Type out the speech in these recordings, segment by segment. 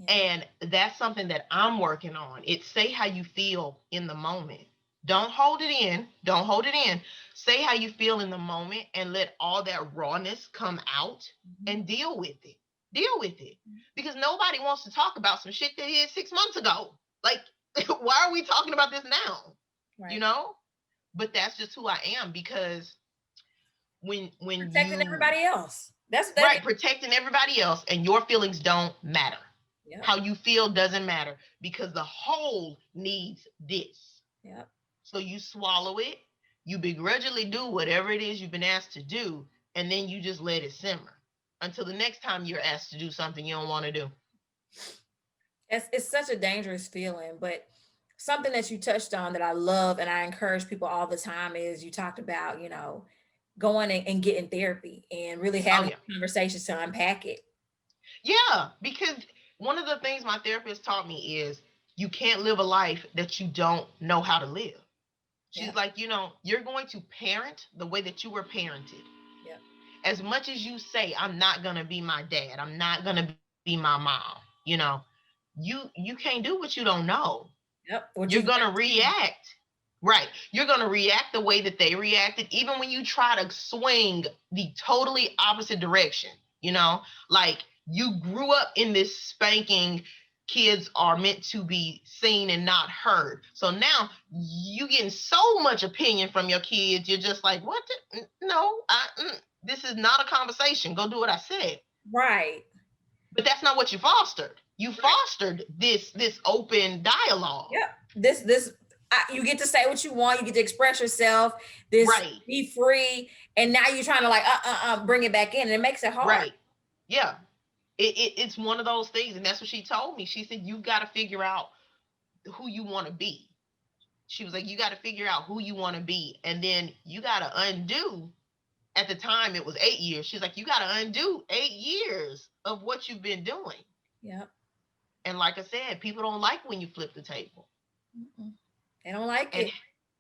Yeah. And that's something that I'm working on. It's say how you feel in the moment. Don't hold it in. Don't hold it in. Say how you feel in the moment and let all that rawness come out Mhm. and deal with it. Deal with it. Because nobody wants to talk about some shit they did 6 months ago. Like, why are we talking about this now? You Right. know? But that's just who I am, because when Protecting you everybody else. That's right, protecting everybody else and your feelings don't matter. Yep. How you feel doesn't matter, because the whole needs this. Yep. So you swallow it, you begrudgingly do whatever it is you've been asked to do, and then you just let it simmer until the next time you're asked to do something you don't want to do. It's such a dangerous feeling, but something that you touched on that I love and I encourage people all the time is you talked about, going and getting therapy and really Oh having yeah. conversations to unpack it. Yeah, because one of the things my therapist taught me is you can't live a life that you don't know how to live. She's Yep. like, you're going to parent the way that you were parented. Yep. As much as you say, I'm not going to be my dad, I'm not going to be my mom, you can't do what you don't know. Yep. What You're you've going to not seen. react. Right. You're going to react the way that they reacted, even when you try to swing the totally opposite direction. Like, you grew up in this spanking, kids are meant to be seen and not heard. So now you getting so much opinion from your kids. You're just like, what? No, this is not a conversation. Go do what I said. Right. But that's not what you fostered. You Right. fostered this open dialogue. Yep. You get to say what you want. You get to express yourself. This Right. be free, and now you're trying to like bring it back in, and it makes it hard. Right. Yeah. It's one of those things. And that's what she told me. She said, you got to figure out who you want to be. She was like, you got to figure out who you want to be. And then you got to undo. At the time, it was 8 years. She's like, you got to undo 8 years of what you've been doing. Yep. And like I said, people don't like when you flip the table. Mm-mm. They don't like And it.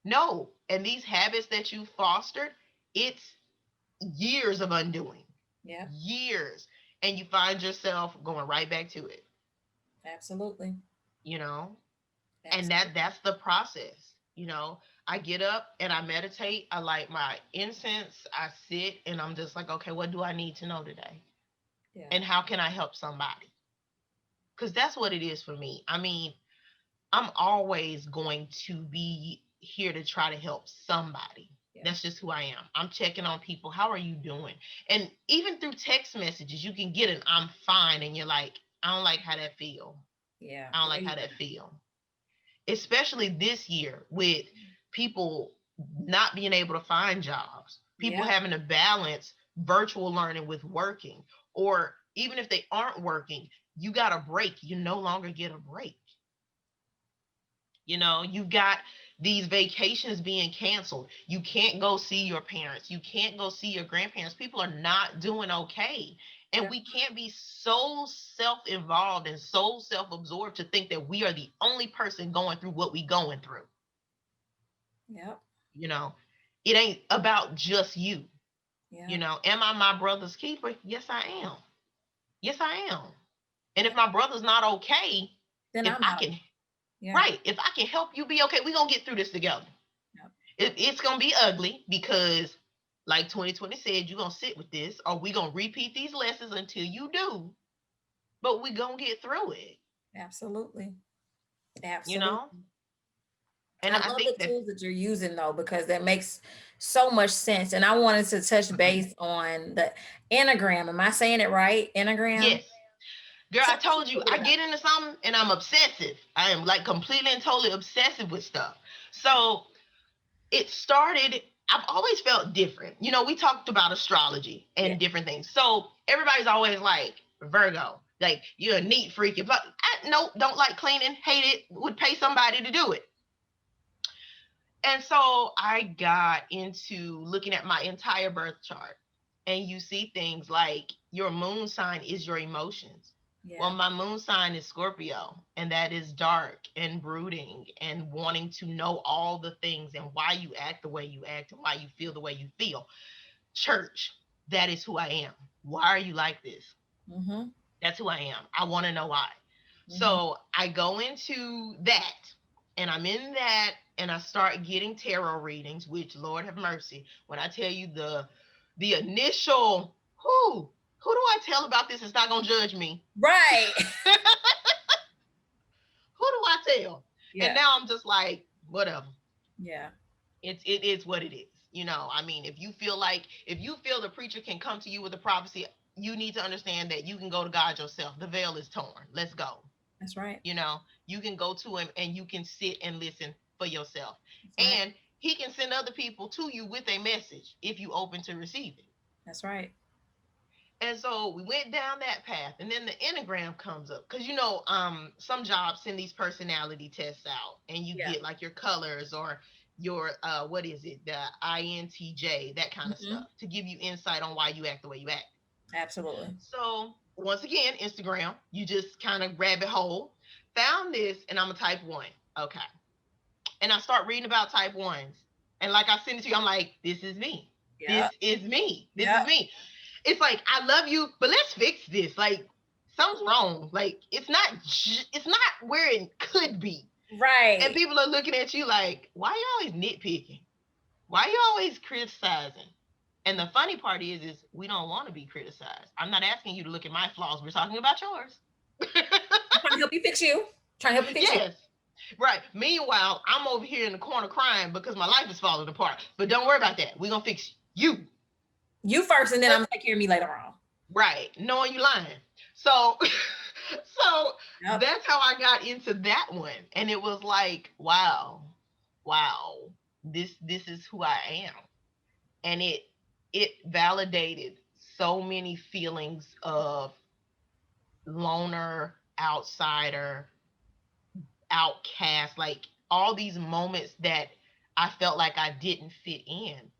no, and these habits that you fostered, it's years of undoing. Yep. Years. And you find yourself going right back to it, Absolutely. you know? And Absolutely. that's the process. I get up and I meditate, I light my incense, I sit and I'm just like, okay, what do I need to know today, Yeah. and how can I help somebody? Because that's what it is for me. I mean, I'm always going to be here to try to help somebody. Yeah. That's just who I am. I'm checking on people. How are you doing? And even through text messages, you can get an I'm fine, and you're like, I don't like how that feel. Yeah. I don't Where like you how that at? feel. Especially this year with people not being able to find jobs, people Yeah. having to balance virtual learning with working, or even if they aren't working, you got a break. You no longer get a break. You've got these vacations being canceled. You can't go see your parents. You can't go see your grandparents. People are not doing okay. And Yep. we can't be so self involved and so self absorbed to think that we are the only person going through what we going through. Yep. You know, it ain't about just you. Yeah. Am I my brother's keeper? Yes, I am. Yes, I am. And Yeah. if my brother's not okay, Then if I'm I not. can, Yeah. right, if I can help you be okay, we're going to get through this together. Yep. It's going to be ugly because, like 2020 said, you're going to sit with this, or we're going to repeat these lessons until you do, but we're going to get through it, Absolutely. you know? Absolutely. And I I love think the that, tools that you're using though, because that makes so much sense. And I wanted to touch base on the Enneagram. Am I saying it right? Enneagram? yes, girl, I Tell us a told you, little bit I about get into something and I'm obsessive. I am like completely and totally obsessive with stuff. So it started, I've always felt different. We talked about astrology it. and different things. So everybody's always like, Virgo, like you're a neat freak. But I no, don't like cleaning, hate it, would pay somebody to do it. And so I got into looking at my entire birth chart. And you see things like your moon sign is your emotions. Well, Yeah. my moon sign is Scorpio, and that is dark and brooding and wanting to know all the things and why you act the way you act and why you feel the way you feel. Church, that is who I am. Why are you like this? Mm-hmm. That's who I am. I want to know why. Mhm. So I go into that, and I'm in that, and I start getting tarot readings, which Lord have mercy. When I tell you the initial who do I tell about this? It's not gonna judge me. Right. Who do I tell? And Yeah. now I'm just like, whatever. Yeah. It is what it is. You know, I mean, if you feel the preacher can come to you with a prophecy, you need to understand that you can go to God yourself. The veil is torn. Let's go. That's right. You know, you can go to him and you can sit and listen for yourself. That's right. And he can send other people to you with a message if you open to receive it. That's right. And so we went down that path, and then the Enneagram comes up because some jobs send these personality tests out, and you Yeah. get like your colors or your what is it, the INTJ, that kind of Hmm. stuff, to give you insight on why you act the way you act. Absolutely. So once again, Instagram, you just kind of rabbit hole, found this, and I'm a type 1. Okay. And I start reading about type 1s. And like I sent it to you, I'm like, this is me. This Yeah. is me. This Yeah. is me. It's like, I love you, but let's fix this. Like, something's wrong. Like, it's not where it could be. And Right. people are looking at you like, why are you always nitpicking? Why are you always criticizing? And the funny part is we don't want to be criticized. I'm not asking you to look at my flaws. We're talking about yours. I'm trying to help you fix you. Trying to help you fix you. Yes. Right. Meanwhile, I'm over here in the corner crying because my life is falling apart. But don't worry about that. We're going to fix you. You first, and then I'm gonna take care of me later on. Right. Knowing you lying. So so Yep. that's how I got into that one. And it was like, wow, this is who I am. And it validated so many feelings of loner, outsider, outcast, like all these moments that I felt like I didn't fit in.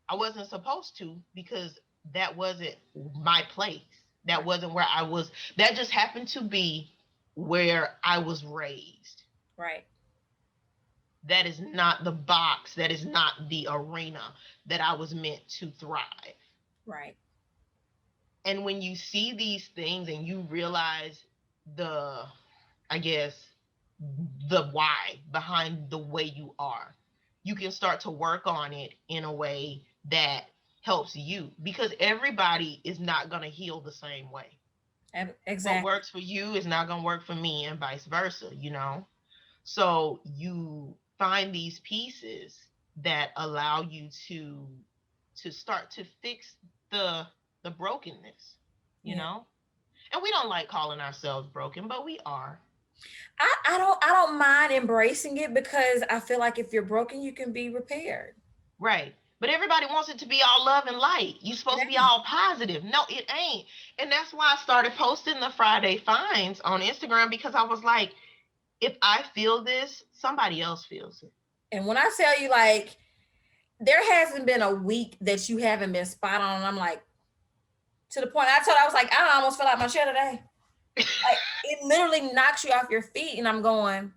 I wasn't supposed to, because that wasn't my place. That Right. wasn't where I was. That just happened to be where I was raised. Right. That is not the box. That is not the arena that I was meant to thrive. Right. And when you see these things and you realize the, I guess, the why behind the way you are, you can start to work on it in a way that helps you, because everybody is not going to heal the same way. What Exactly. works for you is not going to work for me, and vice versa, you know? So you find these pieces that allow you to start to fix the brokenness, you Yeah. know? And we don't like calling ourselves broken, but we are. I don't mind embracing it because I feel like if you're broken, you can be repaired. Right. But everybody wants it to be all love and light. You're It supposed to be ain't. all positive. No, it ain't. And that's why I started posting the Friday finds on Instagram, because I was like, if I feel this, somebody else feels it. And when I tell you, like, there hasn't been a week that you haven't been spot on. And I'm like, to the point I was like, I almost fell out my chair today. Like, it literally knocks you off your feet. And I'm going,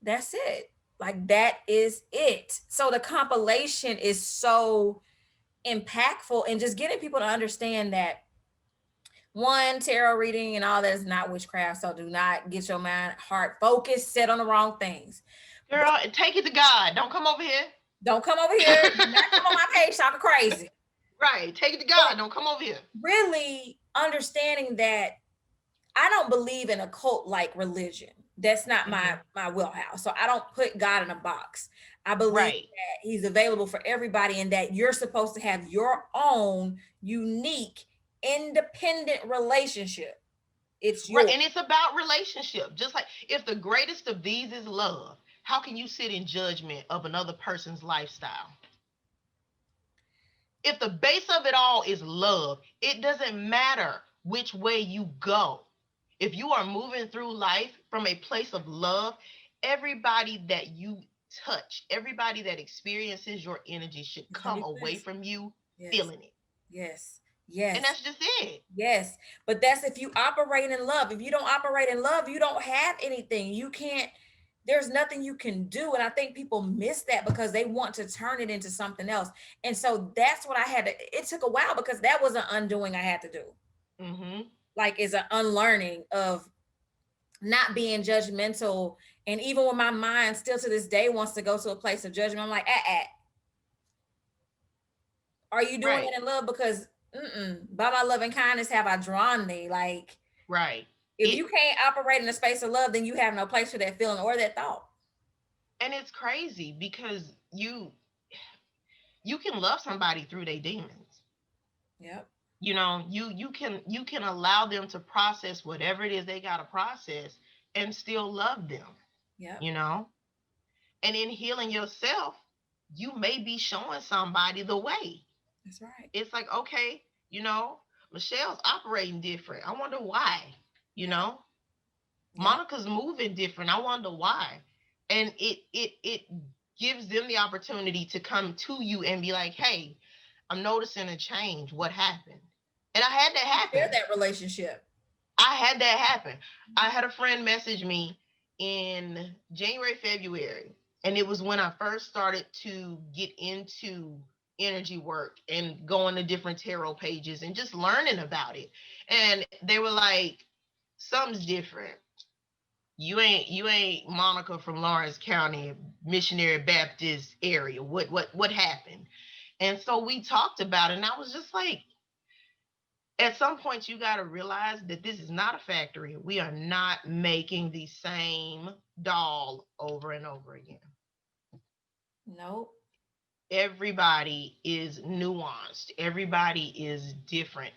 that's it. Like, that is it. So the compilation is so impactful, and just getting people to understand that, one, tarot reading and all that is not witchcraft. So do not get your mind, heart focused, set on the wrong things. But Girl, take it to God. Don't come over here. don't come over here. Do not come on my page talking crazy. Right. Take it to But God. Don't come over here. really understanding that I don't believe in a cult like religion. That's not Mm-hmm. my wheelhouse. So I don't put God in a box. I believe Right. that he's available for everybody, and that you're supposed to have your own unique, independent relationship. It's Right. yours. And it's about relationship. Just like, if the greatest of these is love, how can you sit in judgment of another person's lifestyle? If the base of it all is love, it doesn't matter which way you go. If you are moving through life from a place of love, everybody that you touch, everybody that experiences your energy should It's gonna come be away blessed. from you Yes. feeling it. Yes. And Yes. that's just it. Yes. But that's if you operate in love. If you don't operate in love, you don't have anything. You can't, there's nothing you can do. And I think people miss that because they want to turn it into something else. And so that's what I had to, it took a while because that was an undoing I had to do. Mm-hmm. Like, is an unlearning of not being judgmental. And even when my mind still to this day wants to go to a place of judgment, I'm like, are you doing Right. it in love? Because by my love and kindness have I drawn thee. Like, Right. if It you can't operate in a space of love, then you have no place for that feeling or that thought. and it's crazy because you can love somebody through their demons. Yep. You can allow them to process whatever it is they got to process and still love them, Yep. you know? And in healing yourself, you may be showing somebody the way. That's right. It's like, okay, Michelle's operating different. I wonder why, you Yep. know? Yep. Monica's moving different. I wonder why. And it gives them the opportunity to come to you and be like, hey, I'm noticing a change. What happened? And I had that Share happen. that relationship. I had that happen. I had a friend message me in January, February, and it was when I first started to get into energy work and going to different tarot pages and just learning about it. And they were like, something's different. You ain't Monica from Lawrence County Missionary Baptist area. What happened? And so we talked about it, and I was just like, at some point you got to realize that this is not a factory. We are not making the same doll over and over again. Nope. Everybody is nuanced, everybody is different.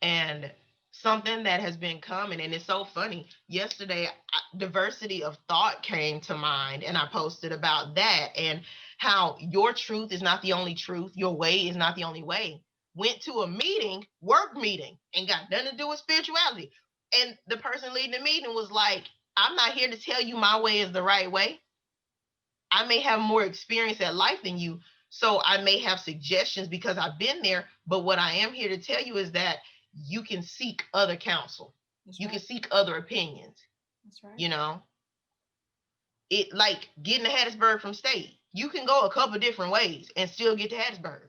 And something that has been coming, and it's so funny, yesterday diversity of thought came to mind, and I posted about that and how your truth is not the only truth, your way is not the only way. Went to a meeting, work meeting, and got nothing to do with spirituality, and the person leading the meeting was like, I'm not here to tell you my way is the right way. I may have more experience at life than you, so I may have suggestions because I've been there. But what I am here to tell you is that you can seek other counsel. That's You right. can seek other opinions. That's right. You know, it like getting to Hattiesburg from state. You can go a couple different ways and still get to Hattiesburg.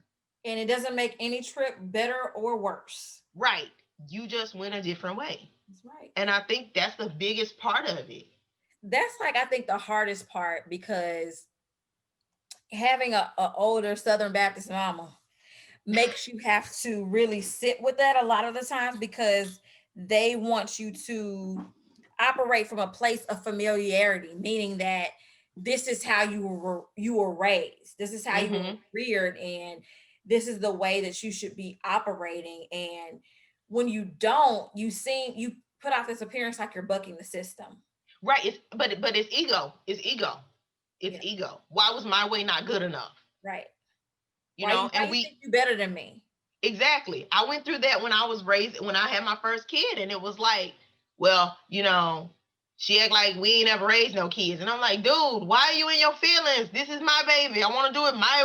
And it doesn't make any trip better or worse. Right. You just went a different way. That's right. And I think that's the biggest part of it. That's like, I think, the hardest part, because having a older Southern Baptist mama makes you have to really sit with that a lot of the times, because they want you to operate from a place of familiarity, meaning that this is how you were raised, this is how you were Mm-hmm. reared, and this is the way that you should be operating. And when you don't, you put out this appearance like you're bucking the system. Right. But it's ego. It's ego. It's Yeah. ego. Why was my way not good enough? Right. You know, Why and you think we you better than me? exactly. I went through that when I was raised, when I had my first kid, and it was like, well, she act like we ain't ever raised no kids. And I'm like, dude, why are you in your feelings? This is my baby. I want to do it my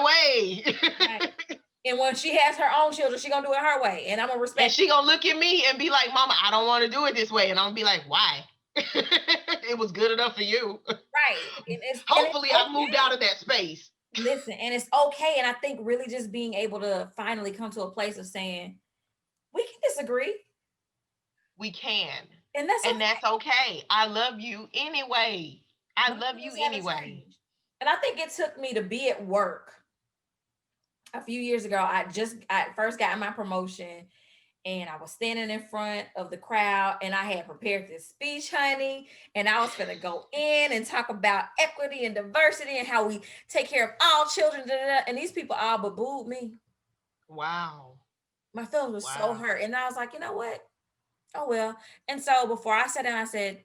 Right. way. And when she has her own children, she gonna do it her way, and I'm gonna And respect she gonna look at me and be like, Mama, I don't want to do it this way. And I'm gonna be like, why? It was good enough for you. right. And it's Hopefully I moved out okay. of that space. Listen, and it's okay. And I think really just being able to finally come to a place of saying we can disagree, We can. and that's And okay. that's okay. I love you anyway. I My love you feelings haven't anyway. changed. And I think it took me to be at work a few years ago. I first got my promotion, and I was standing in front of the crowd, and I had prepared this speech, honey, and I was going to go in and talk about equity and diversity and how we take care of all children. Da, da, da. And these people all but booed me. Wow. My feelings were so Wow. hurt, and I was like, you know what? Oh well. And so before I sat down, I said,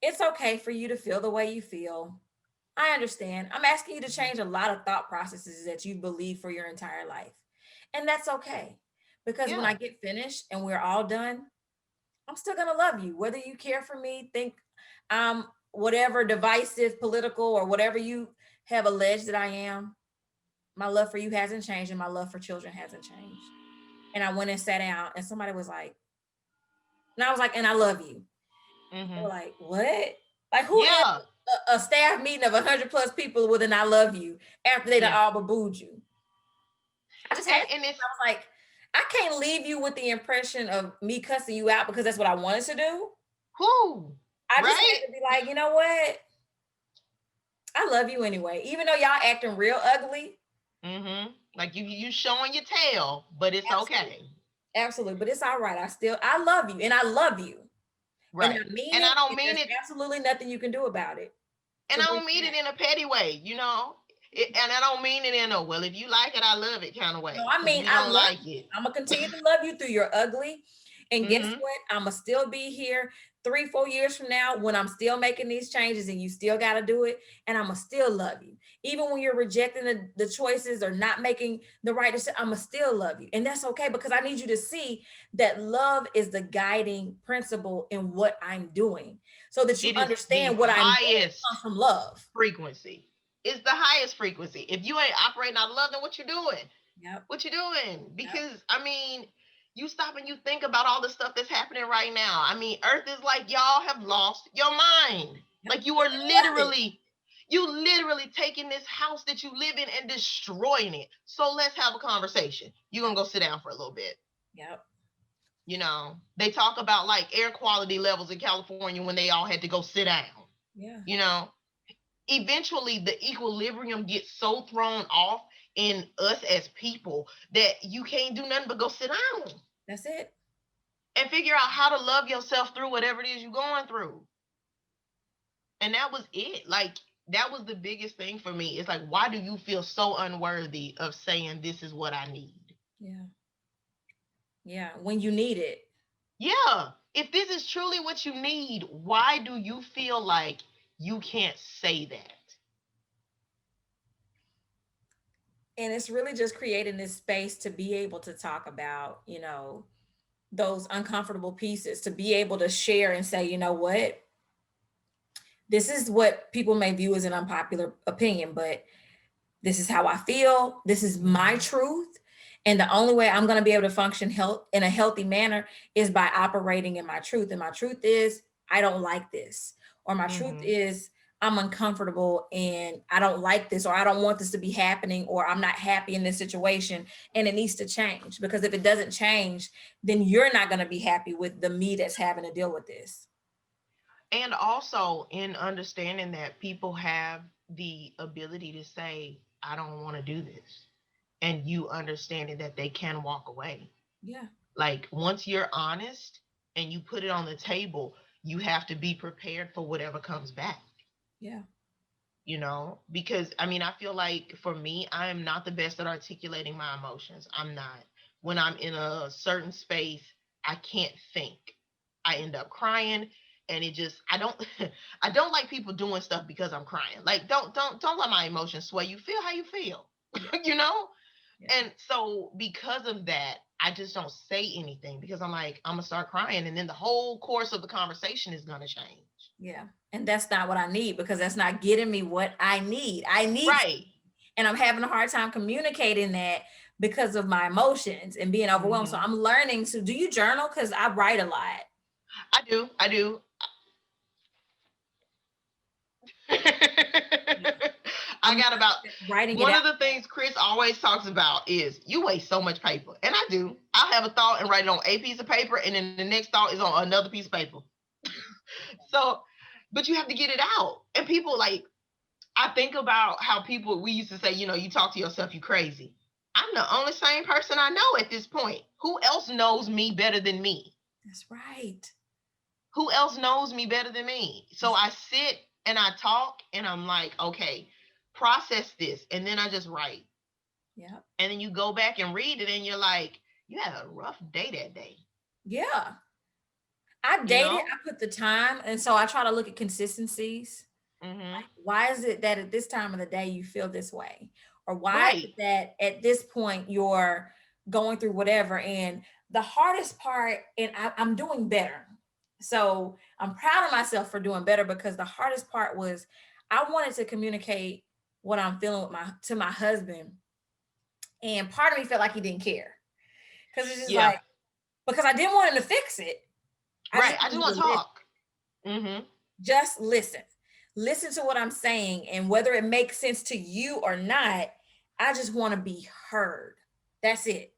it's okay for you to feel the way you feel. I understand. I'm asking you to change a lot of thought processes that you believe for your entire life. And that's okay. Because when Yeah. I get finished and we're all done, I'm still going to love you. Whether you care for me, think whatever divisive, political, or whatever you have alleged that I am, my love for you hasn't changed, and my love for children hasn't changed. And I went and sat down, and somebody was like, and I was like, and I love you. They were Hmm. like, what? Like, who is Yeah. a staff meeting of 100 plus people with an I love you after they done Yeah. all but booed you? I just had, And it's I was like, I can't leave you with the impression of me cussing you out because that's what I wanted to do. who? I just Right? had to be like, you know what? I love you anyway. Even though y'all acting real ugly. Mm-hmm. Like you showing your tail, but it's Absolutely. okay. Absolutely. But it's all right. I love you and I love you. And Right. I mean And it. I don't And mean there's it, absolutely nothing you can do about it and to I bring don't it mean it back. in a petty way, and I don't mean it in a, well, if you like it, I love it kind of No, way, I because mean, we I don't love like you. it. I'm gonna continue to love you through your ugly. And guess Mm-hmm. what? I'm gonna still be here 3, 4 years from now when I'm still making these changes and you still gotta do it. And I'm gonna still love you. Even when you're rejecting the choices or not making the right decision, I'm gonna still love you. And that's okay because I need you to see that love is the guiding principle in what I'm doing so that you It is the understand what I'm doing highest comes from love. frequency. It's the highest frequency. If you ain't operating out of love, then what you doing? Yep. What you doing? Yep. Because I mean, you stop and you think about all the stuff that's happening right now. I mean, Earth is like, y'all have lost your mind. Yep. Like I love it. you literally taking this house that you live in and destroying it. So let's have a conversation. You're gonna go sit down for a little bit. Yep. They talk about like air quality levels in California when they all had to go sit down. Yeah. You know, eventually the equilibrium gets so thrown off in us as people that you can't do nothing but go sit down That's it. and figure out how to love yourself through whatever it is you're going through. And that was it. Like, that was the biggest thing for me. It's like, why do you feel so unworthy of saying this is what I need? Yeah. Yeah. When you need it. Yeah. If this is truly what you need, why do you feel like you can't say that? And it's really just creating this space to be able to talk about, those uncomfortable pieces, to be able to share and say, you know what, this is what people may view as an unpopular opinion, but this is how I feel. This is my Mhm. truth. And the only way I'm going to be able to function in a healthy manner is by operating in my truth. And my truth is, I don't like this. Or my truth Mhm. is, I'm uncomfortable and I don't like this, or I don't want this to be happening, or I'm not happy in this situation and it needs to change. Because if it doesn't change, then you're not going to be happy with the me that's having to deal with this. And also in understanding that people have the ability to say, I don't want to do this. And you understanding that they can walk away. Yeah. Like, once you're honest and you put it on the table, you have to be prepared for whatever comes back. Yeah. Because I mean, I feel like for me, I am not the best at articulating my emotions. I'm not. When I'm in a certain space, I can't think. I end up crying, and it just, I don't I don't like people doing stuff because I'm crying. Like, don't let my emotions sway you. Feel how you feel. Yeah. you know? Yeah. And so because of that, I just don't say anything, because I'm like, I'm gonna start crying, and then the whole course of the conversation is gonna change. Yeah. And that's not what I need because that's not getting me what I need. I need, Right. and I'm having a hard time communicating that because of my emotions and being overwhelmed. So Hmm. I'm learning to, do you journal? Because I write a lot. I do. Yeah. I I'm got about, writing it one out. of the things Chris always talks about is, you waste so much paper. And I do. I'll have a thought and write it on a piece of paper, and then the next thought is on another piece of paper. So, but you have to get it out. And people, like, I think about how people, we used to say, you talk to yourself, you crazy. I'm the only sane person I know at this point. Who else knows me better than me? That's right. Who else knows me better than me? So I sit and I talk, and I'm like, okay, process this. And then I just write. Yeah. And then you go back and read it, and you're like, you had a rough day that day. Yeah. I You dated, know? I put the time. And so I try to look at consistencies. Mm-hmm. Why is it that at this time of the day you feel this way? Or why is Right. it that at this point you're going through whatever? And the hardest part, and I'm doing better. So I'm proud of myself for doing better because the hardest part was I wanted to communicate what I'm feeling with my husband. And part of me felt like he didn't care. Because it's just Yeah. like, because I didn't want him to fix it. I Right. just I just wanted want to to listen. talk. Mm-hmm. Just listen. Listen to what I'm saying. And whether it makes sense to you or not, I just want to be heard. That's it.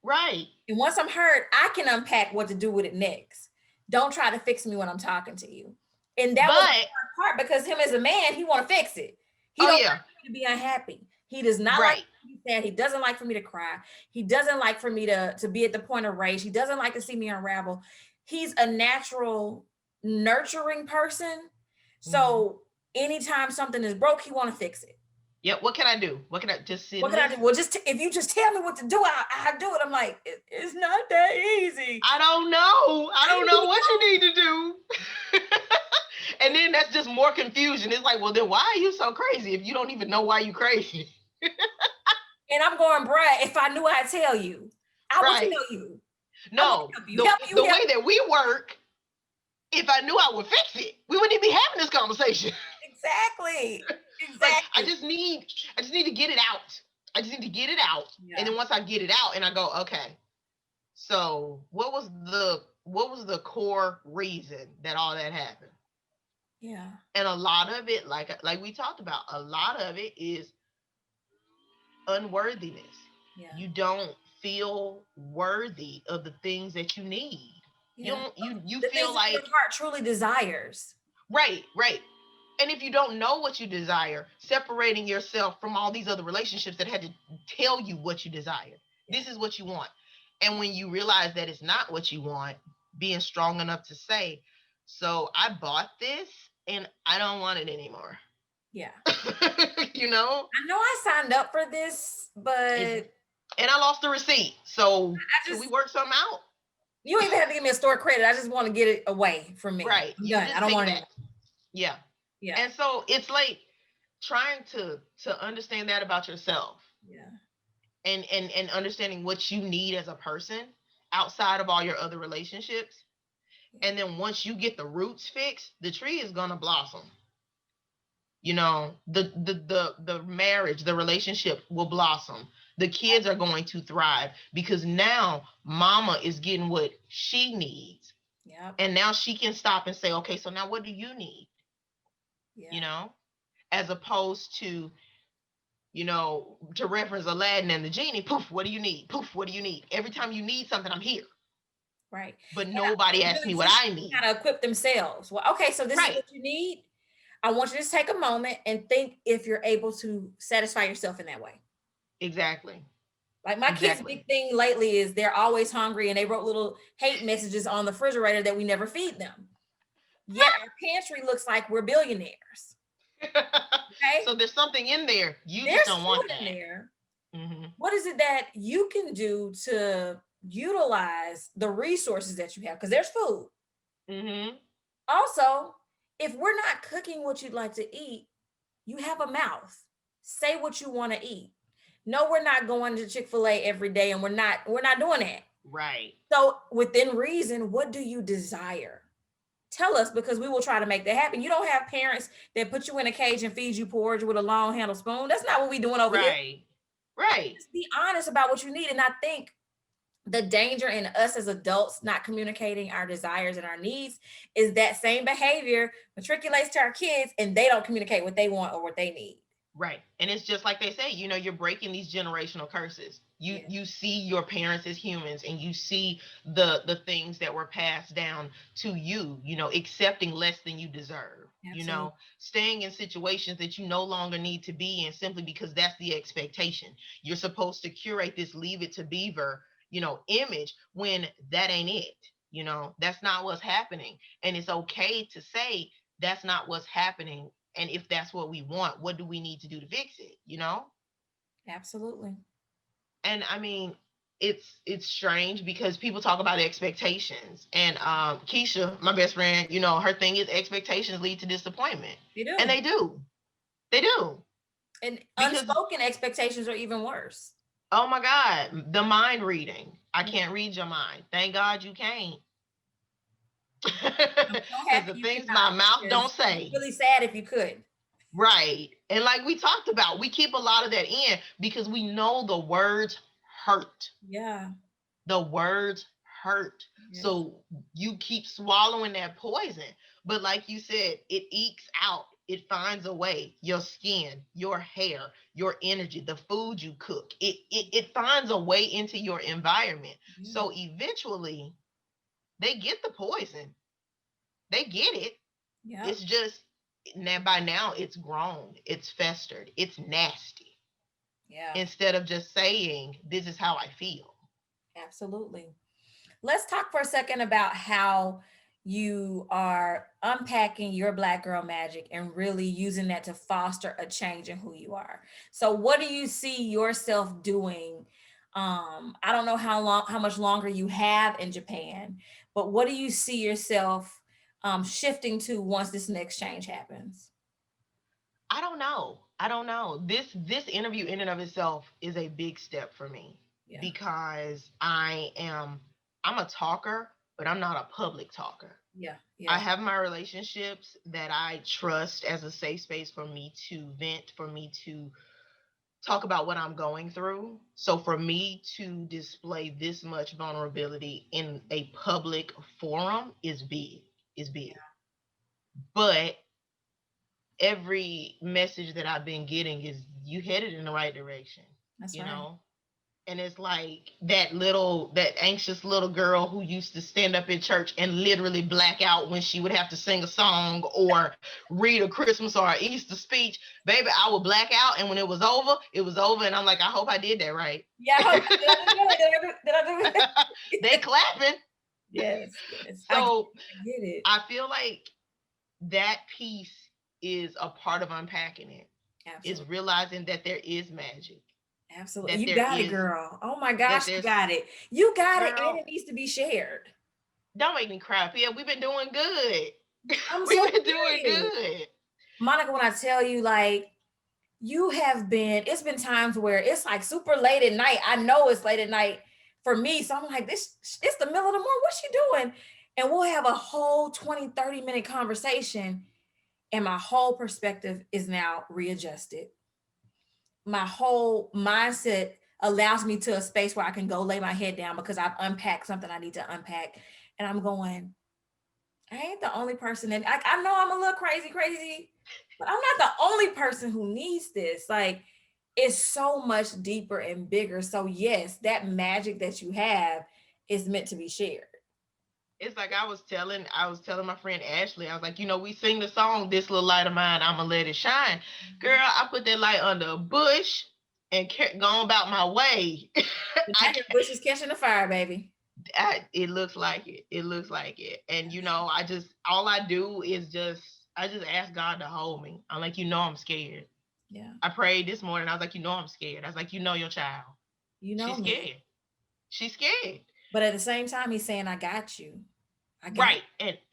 Right. And once I'm heard, I can unpack what to do with it next. Don't try to fix me when I'm talking to you. And that was the But hard part because him as a man, he want to fix it. He oh don't yeah, like me to be unhappy. He does not like right. me to be sad. He doesn't like for me to cry. He doesn't like for me to be at the point of rage. He doesn't like to see me unravel. He's a natural nurturing person. Mm-hmm. So anytime something is broke, he want to fix it. Yeah, what can I do? What can I just sit What and can I do? listen? Well, if you just tell me what to do, I do it. I'm like, it's not that easy. I don't know. I don't know I what you need to do. And then that's just more confusion. It's like, well, then why are you so crazy if you don't even know why you crazy? And I'm going, bruh, if I knew, I'd tell you. I would Right. tell you. I want No, to help you. the Help you, the help way that we work, if I knew I would fix it, we wouldn't even be having this conversation. Exactly. Like I Exactly. just need to get it out. I just need to get it out. And Yeah. then once I get it out and I go, okay, so what was the core reason that all that happened? Yeah. And a lot of it, like we talked about, a lot of it is unworthiness. Yeah. You don't feel worthy of the things that you need. You Yeah. don't you The things feel that your like heart truly desires. right, right. And if you don't know what you desire, separating yourself from all these other relationships that had to tell you what you desire. Yeah. This is what you want. And when you realize that it's not what you want, being strong enough to say, so I bought this and I don't want it anymore. Yeah. You know? I know I signed up for this, It's, but and I lost the receipt. So I can we just, work something out? you don't even have to give me a store credit. I just want to get it away from me. Right. I'm You done. I just don't take it want it back. anymore. Yeah. Yeah. And so it's like trying to understand that about yourself Yeah. and understanding what you need as a person outside of all your other relationships. And then once you get the roots fixed, the tree is gonna blossom. You know, the marriage, the relationship will blossom. The kids are going to thrive because now mama is getting what she needs. Yeah. And now she can stop and say, okay, so now what do you need? You Yeah. know, as opposed to, you know, to reference Aladdin and the genie, poof, what do you need? Poof, what do you need? Every time you need something, I'm here. Right. But And I nobody think asked really me what teach I people need. how to equip themselves. Well, okay, so this is Right. what you need. I want you to just take a moment and think if you're able to satisfy yourself in that way. Exactly. Like my kids' Exactly. big thing lately is they're always hungry and they wrote little hate messages on the refrigerator that we never feed them. Yet our pantry looks like we're billionaires. Okay. So there's something in there. You just There's don't want food in that. there. Mm-hmm. What is it that you can do to utilize the resources that you have? Because there's food. Mm-hmm. Also, if we're not cooking what you'd like to eat, you have a mouth. Say what you want to eat. No, we're not going to Chick-fil-A every day and we're not doing that. Right. So within reason, what do you desire? Tell us because we will try to make that happen. You don't have parents that put you in a cage and feed you porridge with a long handle spoon. That's not what we're doing over here. Right. Right. Just be honest about what you need. And I think the danger in us as adults not communicating our desires and our needs is that same behavior matriculates to our kids and they don't communicate what they want or what they need. Right. And it's just like they say, you know, you're breaking these generational curses. You Yeah, you see your parents as humans and you see the things that were passed down to you, you know, accepting less than you deserve, you absolutely. know, staying in situations that you no longer need to be in simply because that's the expectation. You're supposed to curate this leave it to beaver, you know, image when that ain't it. You know, that's not what's happening. And it's okay to say that's not what's happening, and if that's what we want, what do we need to do to fix it, you know? Absolutely. And I mean, it's strange because people talk about expectations, and Keisha, my best friend, you know, her thing is expectations lead to disappointment. They And do. they do And because unspoken expectations are even worse. oh my god, the mind reading, I Yeah. can't read your mind, thank god you can't. I'm so Because happy the you things my cannot mouth don't because it'd be say. really sad if you could. Right. And like we talked about, we keep a lot of that in because we know the words hurt. Yeah. The words hurt. Yeah. So you keep swallowing that poison. But like you said, it ekes out. It finds a way. Your skin, your hair, your energy, the food you cook, it finds a way into your environment. Yeah. So eventually they get the poison. They get it. Yep. It's just now, by now it's grown, it's festered, it's nasty. Yeah. Instead of just saying, this is how I feel. Absolutely. Let's talk for a second about how you are unpacking your Black girl magic and really using that to foster a change in who you are. So what do you see yourself doing? I don't know how much longer you have in Japan, but what do you see yourself shifting to once this next change happens? I don't know. I don't know. This interview in and of itself is a big step for me Yeah. because I'm a talker, but I'm not a public talker. Yeah. I Yeah. have my relationships that I trust as a safe space for me to vent, for me to talk about what I'm going through. So for me to display this much vulnerability in a public forum is big, is big. But every message that I've been getting is you headed in the right direction, That's you right. know? And it's like that anxious little girl who used to stand up in church and literally black out when she would have to sing a song or read a Christmas or an Easter speech. Baby, I would black out. And when it was over, it was over. And I'm like, I hope I did that right. Yeah. I hope, did I do good? Did I do They it? clapping. Yes. Yes. So I get it. I feel like that piece is a part of unpacking it, is Absolutely. realizing that there is magic, Absolutely. that You there got it, is, girl. Oh my that gosh, you there's, got it. You got it, and girl, it needs to be shared. don't make me cry. Yeah, we've been doing good. I'm so We've been doing serious. good. Monica, when I tell you, like, it's been times where it's like super late at night. I know it's late at night for me. So I'm like, it's the middle of the morning. What's she doing? And we'll have a whole 20, 30-minute conversation. And my whole perspective is now readjusted. My whole mindset allows me to a space where I can go lay my head down because I've unpacked something I need to unpack. And I'm going, I ain't the only person. And I know I'm a little crazy, but I'm not the only person who needs this. Like, it's so much deeper and bigger. So, yes, that magic that you have is meant to be shared. It's like I was telling my friend Ashley, I was like, we sing the song, This Little Light of Mine, I'ma Let It Shine. Girl, I put that light under a bush and gone about my way. Now your bush is catching the fire, baby. It looks like it. It looks like it. And all I do is I just ask God to hold me. I'm like, I'm scared. Yeah. I prayed this morning. I was like, I'm scared. I was like, your child. You know She's me. scared. She's scared. But at the same time, he's saying, I got you. I got Right.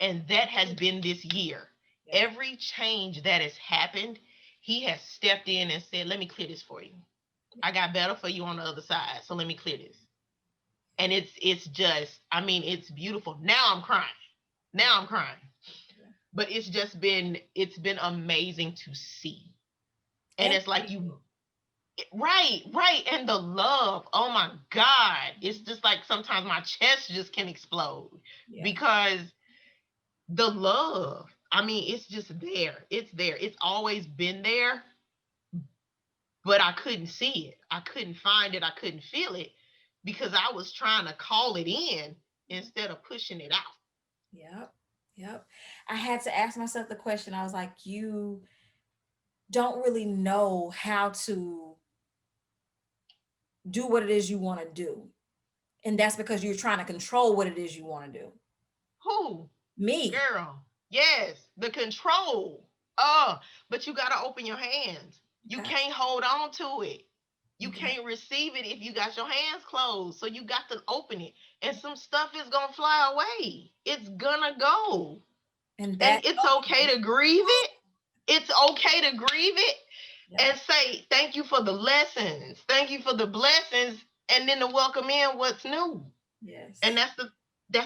And that has been this year. you. Every change that has happened, he has stepped in and said, let me clear this for you. I got better for you on the other side. So let me clear this. And it's just, it's beautiful. Now I'm crying. Now I'm crying. But it's been amazing to see. And it's like right. And the love, oh my God. It's just like sometimes my chest just can explode because the love, it's just there. It's there. It's always been there, but I couldn't see it. I couldn't find it. I couldn't feel it because I was trying to call it in instead of pushing it out. Yep. Yep. I had to ask myself the question. I was like, you don't really know how to do what it is you want to do. And that's because you're trying to control what it is you want to do. Who? Me. Girl. Yes, the control. Oh, but you got to open your hands. You Okay. can't hold on to it. You Okay. can't receive it if you got your hands closed. So you got to open it. And some stuff is going to fly away. It's going to go. And And that's it's okay to grieve it. It's okay to grieve it and say, thank you for the lessons. Thank you for the blessings. And then to welcome in what's new. yes. And that's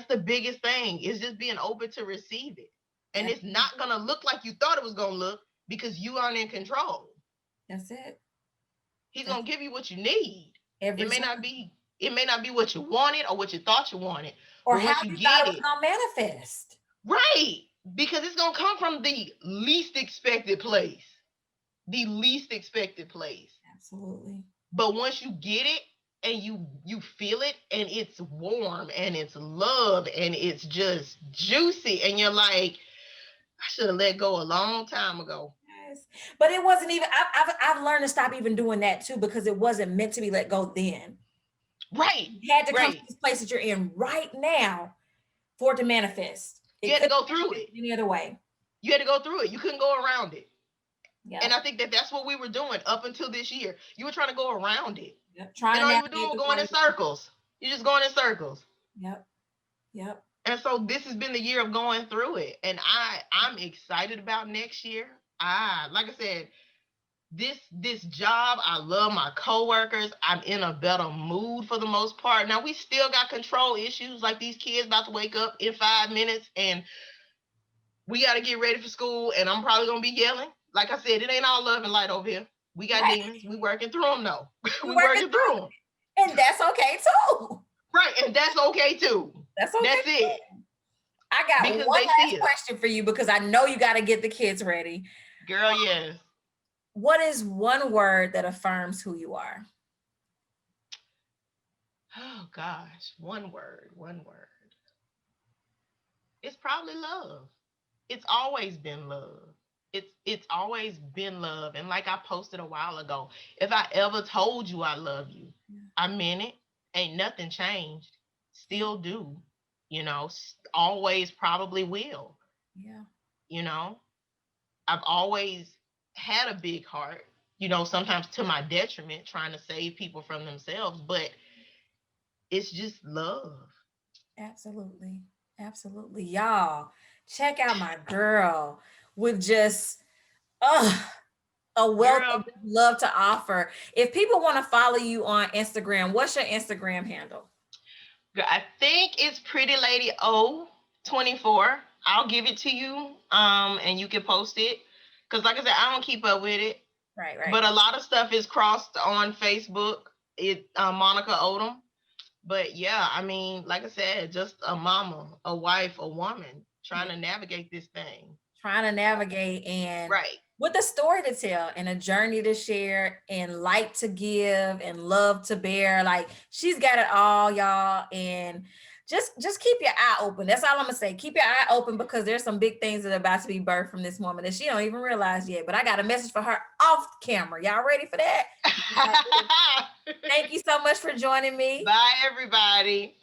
the biggest thing, is just being open to receive it. And it's not going to look like you thought it was going to look because you aren't in control. That's it. He's going to give you what you need. Every It may time. not be what you wanted or what you thought you wanted. Or But how once you you thought get it was it, going to manifest. right, because it's going to come from the least expected place. The least expected place. Absolutely. But once you get it and you feel it and it's warm and it's love and it's just juicy and you're like, I should have let go a long time ago. Yes. But it wasn't even, I've learned to stop even doing that too, because it wasn't meant to be let go then. Right, You had to come to right. this place that you're in right now for it to manifest. You It had to couldn't go through manifest it. any other way. You had to go through it. You couldn't go around it. And Yep. I think that that's what we were doing up until this year. You were trying to go around it. Yep. Trying And to all you were doing navigate was the going in water. circles. You're just going in circles. Yep. Yep. And so this has been the year of going through it. And I'm excited about next year. Like I said, this job, I love my coworkers. I'm in a better mood for the most part. Now we still got control issues, like these kids about to wake up in 5 minutes and we got to get ready for school, and I'm probably gonna be yelling. Like I said, it ain't all love and light over here. We got Right. demons. We working through them though. We We working working through through them. it. And that's okay too. Right, and that's okay too. That's okay. That's it. I got Because one they last see us. question for you, because I know you got to get the kids ready. Girl, yes. What is one word that affirms who you are? Oh gosh, one word. It's probably love. It's always been love. It's always been love. And like I posted a while ago, if I ever told you I love you, I meant it. Ain't nothing changed. Still do. Always probably will. Yeah. I've always had a big heart, sometimes to my detriment, trying to save people from themselves, but it's just love. Absolutely. Absolutely. Y'all, check out my girl with just a wealth Girl, of love to offer. If people want to follow you on Instagram, what's your Instagram handle? I think it's Pretty Lady O 24. I'll give it to you, and you can post it. Cause like I said, I don't keep up with it. Right. But a lot of stuff is crossed on Facebook. It Monica Odom. But yeah, I mean, like I said, just a mama, a wife, a woman trying to navigate this thing. Trying to navigate, and right, with a story to tell and a journey to share and light to give and love to bear. Like, she's got it all, y'all. And just keep your eye open. That's all I'm gonna say. Keep your eye open, because there's some big things that are about to be birthed from this woman that she don't even realize yet. But I got a message for her off camera. Y'all ready for that? Thank you so much for joining me. Bye, everybody.